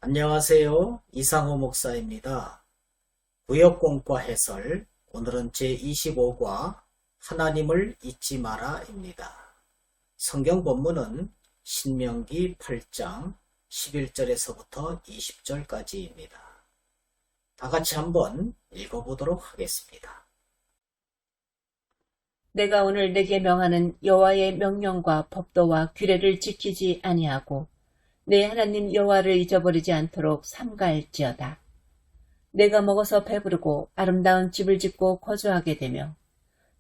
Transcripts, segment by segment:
안녕하세요. 이상호 목사입니다. 구역공과 해설, 오늘은 제25과 하나님을 잊지 마라입니다. 성경 본문은 신명기 8장 11절에서부터 20절까지입니다. 다 같이 한번 읽어보도록 하겠습니다. 내가 오늘 내게 명하는 여호와의 명령과 법도와 규례를 지키지 아니하고 내 하나님 여호와를 잊어버리지 않도록 삼가할지어다. 내가 먹어서 배부르고 아름다운 집을 짓고 거주하게 되며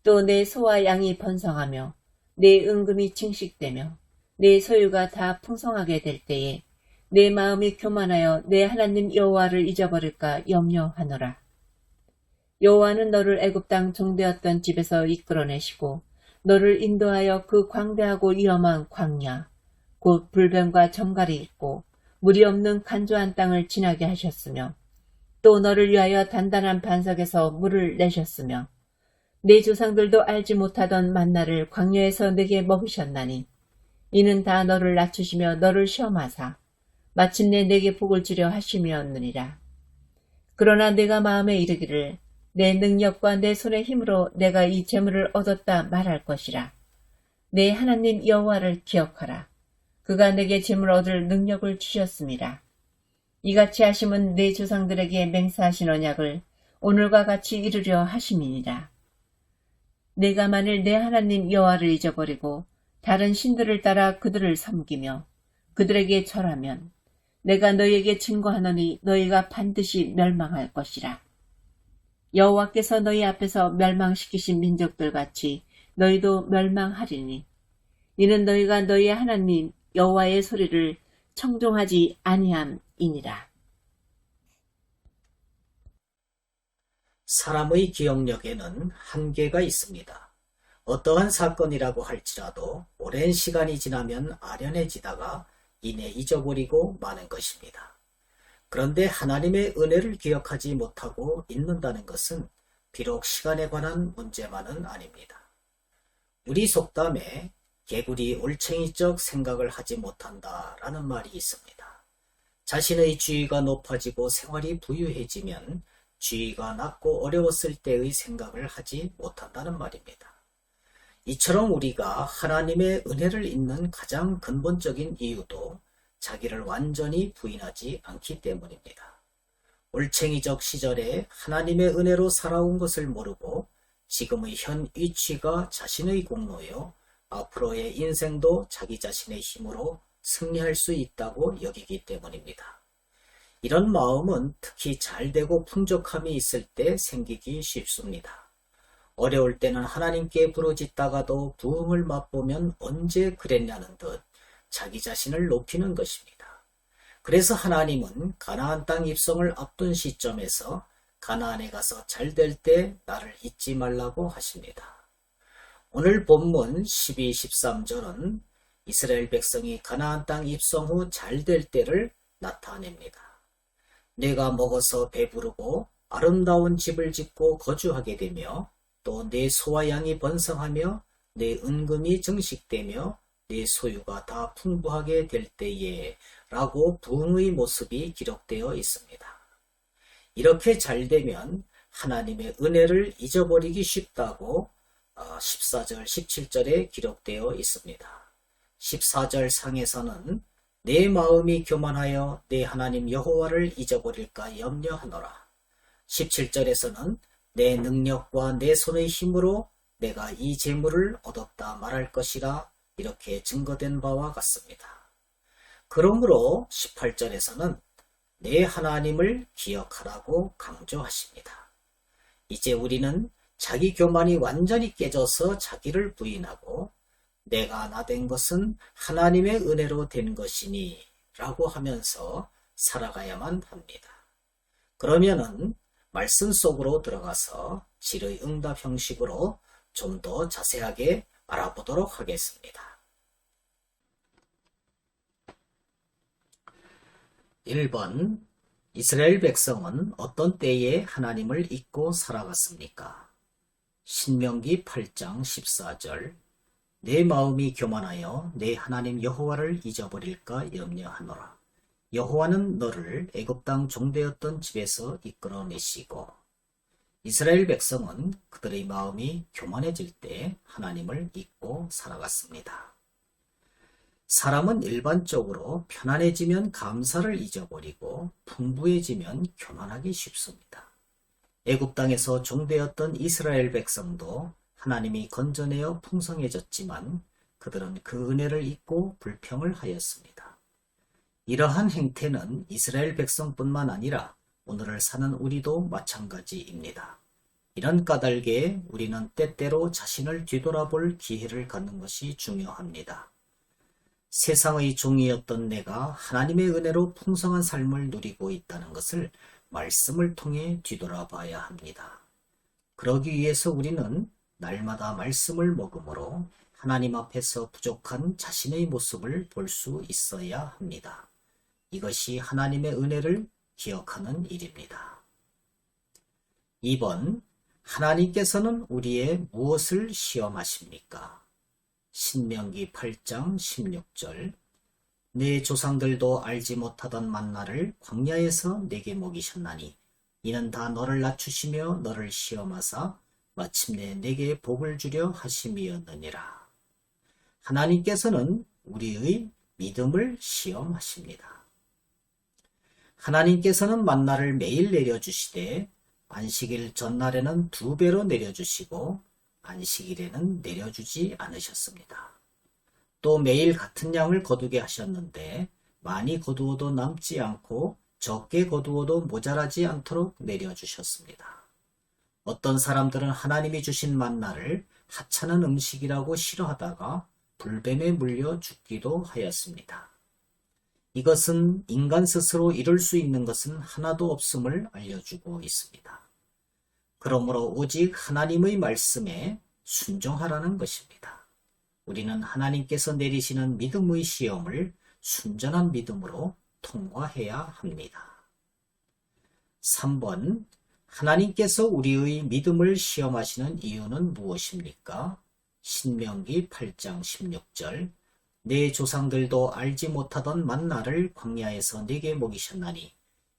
또 내 소와 양이 번성하며 내 은금이 증식되며 내 소유가 다 풍성하게 될 때에 내 마음이 교만하여 내 하나님 여호와를 잊어버릴까 염려하노라. 여호와는 너를 애굽 땅 종되었던 집에서 이끌어내시고 너를 인도하여 그 광대하고 위험한 광야 곧 불변과 정갈이 있고 물이 없는 간조한 땅을 지나게 하셨으며 또 너를 위하여 단단한 반석에서 물을 내셨으며 네 조상들도 알지 못하던 만나를 광야에서 내게 먹으셨나니 이는 다 너를 낮추시며 너를 시험하사 마침내 내게 복을 주려 하심이었느니라. 그러나 내가 마음에 이르기를 내 능력과 내 손의 힘으로 내가 이 재물을 얻었다 말할 것이라. 내 하나님 여호와를 기억하라. 그가 내게 재물 얻을 능력을 주셨습니다. 이같이 하심은 내 조상들에게 맹세하신 언약을 오늘과 같이 이루려 하심이니라. 내가 만일 내 하나님 여호와를 잊어버리고 다른 신들을 따라 그들을 섬기며 그들에게 절하면 내가 너희에게 증거하노니 너희가 반드시 멸망할 것이라. 여호와께서 너희 앞에서 멸망시키신 민족들 같이 너희도 멸망하리니 이는 너희가 너희의 하나님 여호와의 소리를 청종하지 아니함이니라. 사람의 기억력에는 한계가 있습니다. 어떠한 사건이라고 할지라도 오랜 시간이 지나면 아련해지다가 이내 잊어버리고 마는 것입니다. 그런데 하나님의 은혜를 기억하지 못하고 잊는다는 것은 비록 시간에 관한 문제만은 아닙니다. 우리 속담에 개구리 올챙이적 생각을 하지 못한다라는 말이 있습니다. 자신의 지위가 높아지고 생활이 부유해지면 지위가 낮고 어려웠을 때의 생각을 하지 못한다는 말입니다. 이처럼 우리가 하나님의 은혜를 잊는 가장 근본적인 이유도 자기를 완전히 부인하지 않기 때문입니다. 올챙이적 시절에 하나님의 은혜로 살아온 것을 모르고 지금의 현 위치가 자신의 공로요, 앞으로의 인생도 자기 자신의 힘으로 승리할 수 있다고 여기기 때문입니다. 이런 마음은 특히 잘되고 풍족함이 있을 때 생기기 쉽습니다. 어려울 때는 하나님께 부르짖다가도 부흥을 맛보면 언제 그랬냐는 듯 자기 자신을 높이는 것입니다. 그래서 하나님은 가나안 땅 입성을 앞둔 시점에서 가나안에 가서 잘될 때 나를 잊지 말라고 하십니다. 오늘 본문 12, 13절은 이스라엘 백성이 가나안 땅 입성 후 잘될 때를 나타냅니다. 내가 먹어서 배부르고 아름다운 집을 짓고 거주하게 되며 또 내 소와 양이 번성하며 내 은금이 증식되며 내 소유가 다 풍부하게 될 때에 라고 부흥의 모습이 기록되어 있습니다. 이렇게 잘되면 하나님의 은혜를 잊어버리기 쉽다고 14절, 17절에 기록되어 있습니다. 14절 상에서는 내 마음이 교만하여 내 하나님 여호와를 잊어버릴까 염려하노라. 17절에서는 내 능력과 내 손의 힘으로 내가 이 재물을 얻었다 말할 것이라 이렇게 증거된 바와 같습니다. 그러므로 18절에서는 내 하나님을 기억하라고 강조하십니다. 이제 우리는 자기 교만이 완전히 깨져서 자기를 부인하고 내가 나 된 것은 하나님의 은혜로 된 것이니 라고 하면서 살아가야만 합니다. 그러면은 말씀 속으로 들어가서 질의응답 형식으로 좀 더 자세하게 알아보도록 하겠습니다. 1번 이스라엘 백성은 어떤 때에 하나님을 잊고 살아갔습니까? 신명기 8장 14절 내 마음이 교만하여 내 하나님 여호와를 잊어버릴까 염려하노라. 여호와는 너를 애굽 땅 종되었던 집에서 이끌어내시고 이스라엘 백성은 그들의 마음이 교만해질 때 하나님을 잊고 살아갔습니다. 사람은 일반적으로 편안해지면 감사를 잊어버리고 풍부해지면 교만하기 쉽습니다. 애굽 땅에서 종되었던 이스라엘 백성도 하나님이 건져내어 풍성해졌지만 그들은 그 은혜를 잊고 불평을 하였습니다. 이러한 행태는 이스라엘 백성뿐만 아니라 오늘을 사는 우리도 마찬가지입니다. 이런 까닭에 우리는 때때로 자신을 뒤돌아볼 기회를 갖는 것이 중요합니다. 세상의 종이었던 내가 하나님의 은혜로 풍성한 삶을 누리고 있다는 것을 말씀을 통해 뒤돌아봐야 합니다. 그러기 위해서 우리는 날마다 말씀을 먹음으로 하나님 앞에서 부족한 자신의 모습을 볼 수 있어야 합니다. 이것이 하나님의 은혜를 기억하는 일입니다. 2번, 하나님께서는 우리의 무엇을 시험하십니까? 신명기 8장 16절. 내 조상들도 알지 못하던 만나를 광야에서 내게 먹이셨나니 이는 다 너를 낮추시며 너를 시험하사 마침내 내게 복을 주려 하심이었느니라. 하나님께서는 우리의 믿음을 시험하십니다. 하나님께서는 만나를 매일 내려주시되 안식일 전날에는 2배로 내려주시고 안식일에는 내려주지 않으셨습니다. 또 매일 같은 양을 거두게 하셨는데 많이 거두어도 남지 않고 적게 거두어도 모자라지 않도록 내려주셨습니다. 어떤 사람들은 하나님이 주신 만나를 하찮은 음식이라고 싫어하다가 불뱀에 물려 죽기도 하였습니다. 이것은 인간 스스로 이룰 수 있는 것은 하나도 없음을 알려주고 있습니다. 그러므로 오직 하나님의 말씀에 순종하라는 것입니다. 우리는 하나님께서 내리시는 믿음의 시험을 순전한 믿음으로 통과해야 합니다. 3번, 하나님께서 우리의 믿음을 시험하시는 이유는 무엇입니까? 신명기 8장 16절. 내 조상들도 알지 못하던 만나를 광야에서 내게 먹이셨나니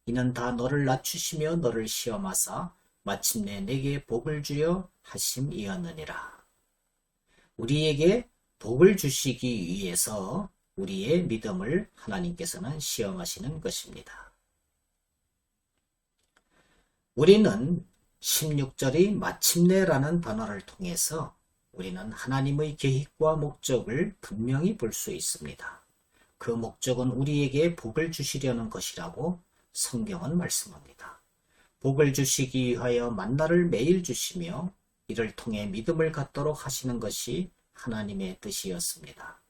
이는 다 너를 낮추시며 너를 시험하사 마침내 내게 복을 주려 하심이었느니라. 우리에게 복을 주시기 위해서 우리의 믿음을 하나님께서는 시험하시는 것입니다. 우리는 16절의 마침내라는 단어를 통해서 우리는 하나님의 계획과 목적을 분명히 볼 수 있습니다. 그 목적은 우리에게 복을 주시려는 것이라고 성경은 말씀합니다. 복을 주시기 위하여 만나를 매일 주시며 이를 통해 믿음을 갖도록 하시는 것이 하나님의 뜻이었습니다.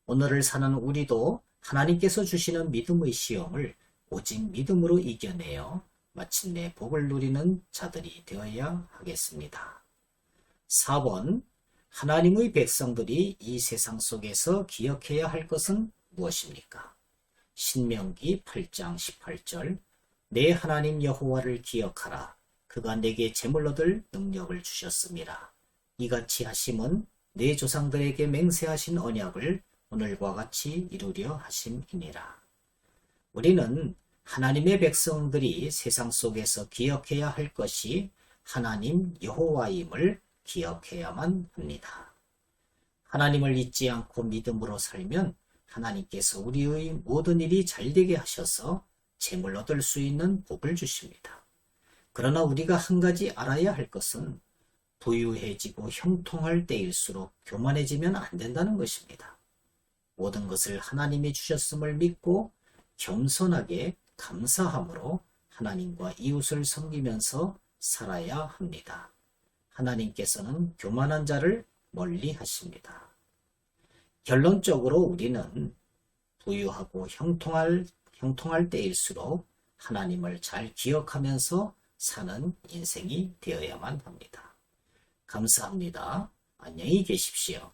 오늘을 사는 우리도 하나님께서 주시는 믿음의 시험을 오직 믿음으로 이겨내어 마침내 복을 누리는 자들이 되어야 하겠습니다. 4번, 하나님의 백성들이 이 세상 속에서 기억해야 할 것은 무엇입니까? 신명기 8장 18절. 내 하나님 여호와를 기억하라. 그가 내게 재물 얻을 능력을 주셨습니다. 이같이 하심은 내 조상들에게 맹세하신 언약을 오늘과 같이 이루려 하심이니라. 우리는 하나님의 백성들이 세상 속에서 기억해야 할 것이 하나님 여호와임을 기억해야만 합니다. 하나님을 잊지 않고 믿음으로 살면 하나님께서 우리의 모든 일이 잘되게 하셔서 재물 얻을 수 있는 복을 주십니다. 그러나 우리가 한 가지 알아야 할 것은 부유해지고 형통할 때일수록 교만해지면 안 된다는 것입니다. 모든 것을 하나님이 주셨음을 믿고 겸손하게 감사함으로 하나님과 이웃을 섬기면서 살아야 합니다. 하나님께서는 교만한 자를 멀리 하십니다. 결론적으로 우리는 부유하고 형통할 때일수록 하나님을 잘 기억하면서 사는 인생이 되어야만 합니다. 감사합니다. 안녕히 계십시오.